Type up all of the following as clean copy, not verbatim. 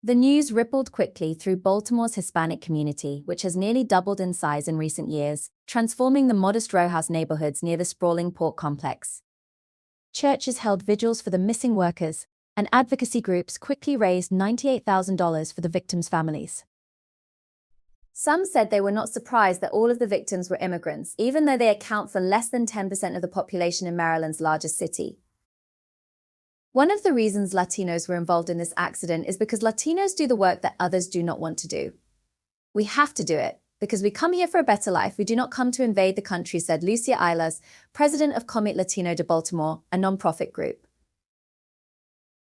The news rippled quickly through Baltimore's Hispanic community, which has nearly doubled in size in recent years, transforming the modest row house neighborhoods near the sprawling port complex. Churches held vigils for the missing workers, and advocacy groups quickly raised $98,000 for the victims' families. Some said they were not surprised that all of the victims were immigrants, even though they account for less than 10% of the population in Maryland's largest city. One of the reasons Latinos were involved in this accident is because Latinos do the work that others do not want to do. We have to do it, because we come here for a better life. We do not come to invade the country, said Lucia Ailes, president of Comité Latino de Baltimore, a nonprofit group.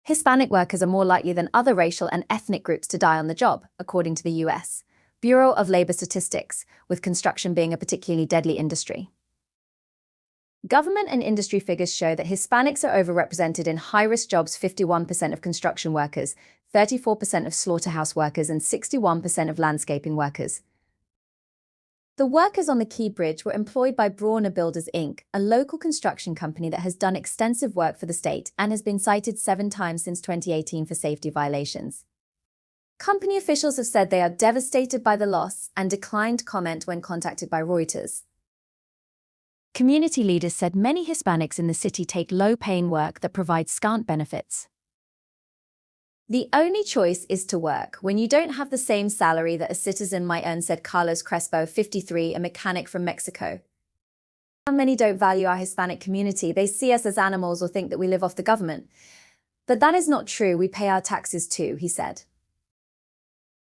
Hispanic workers are more likely than other racial and ethnic groups to die on the job, according to the U.S. Bureau of Labor Statistics, with construction being a particularly deadly industry. Government and industry figures show that Hispanics are overrepresented in high-risk jobs: 51% of construction workers, 34% of slaughterhouse workers, and 61% of landscaping workers. The workers on the Key Bridge were employed by Brawner Builders, Inc., a local construction company that has done extensive work for the state and has been cited 7 times since 2018 for safety violations. Company officials have said they are devastated by the loss and declined comment when contacted by Reuters. Community leaders said many Hispanics in the city take low-paying work that provides scant benefits. The only choice is to work when you don't have the same salary that a citizen might earn, said Carlos Crespo, 53, a mechanic from Mexico. Many don't value our Hispanic community. They see us as animals or think that we live off the government. But that is not true. We pay our taxes too, he said.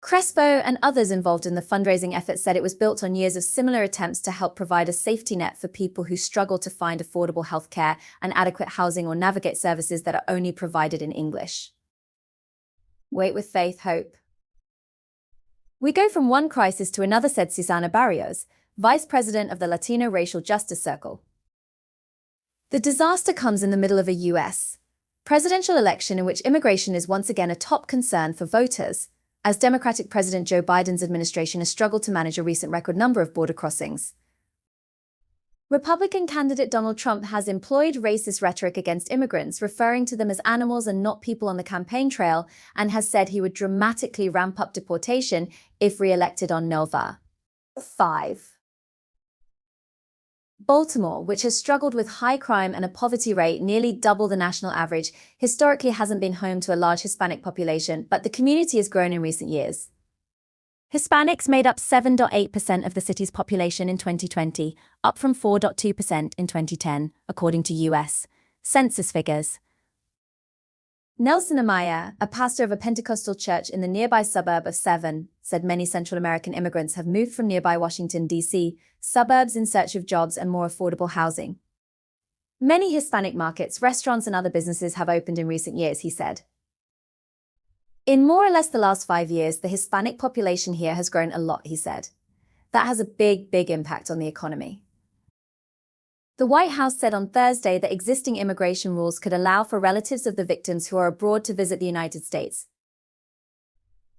Crespo and others involved in the fundraising effort said it was built on years of similar attempts to help provide a safety net for people who struggle to find affordable health care and adequate housing or navigate services that are only provided in English. Wait with faith, hope. We go from one crisis to another, said Susana Barrios, vice president of the Latino Racial Justice Circle. The disaster comes in the middle of a U.S. presidential election in which immigration is once again a top concern for voters, as Democratic President Joe Biden's administration has struggled to manage a recent record number of border crossings. Republican candidate Donald Trump has employed racist rhetoric against immigrants, referring to them as animals and not people on the campaign trail, and has said he would dramatically ramp up deportation if re-elected on November 5. Baltimore, which has struggled with high crime and a poverty rate nearly double the national average, historically hasn't been home to a large Hispanic population, but the community has grown in recent years. Hispanics made up 7.8% of the city's population in 2020, up from 4.2% in 2010, according to U.S. Census figures. Nelson Amaya, a pastor of a Pentecostal church in the nearby suburb of Severn, said many Central American immigrants have moved from nearby Washington, D.C. suburbs in search of jobs and more affordable housing. Many Hispanic markets, restaurants, and other businesses have opened in recent years, he said. In more or less the last 5 years, the Hispanic population here has grown a lot, he said. That has a big impact on the economy. The White House said on Thursday that existing immigration rules could allow for relatives of the victims who are abroad to visit the United States.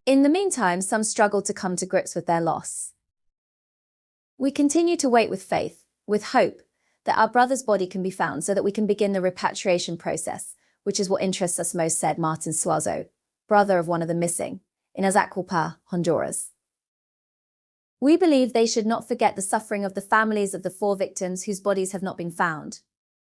In the meantime, some struggle to come to grips with their loss. We continue to wait with faith, with hope, that our brother's body can be found so that we can begin the repatriation process, which is what interests us most, said Maynor Suazo, brother of one of the missing, in Azacualpa, Honduras. We believe they should not forget the suffering of the families of the 4 victims whose bodies have not been found.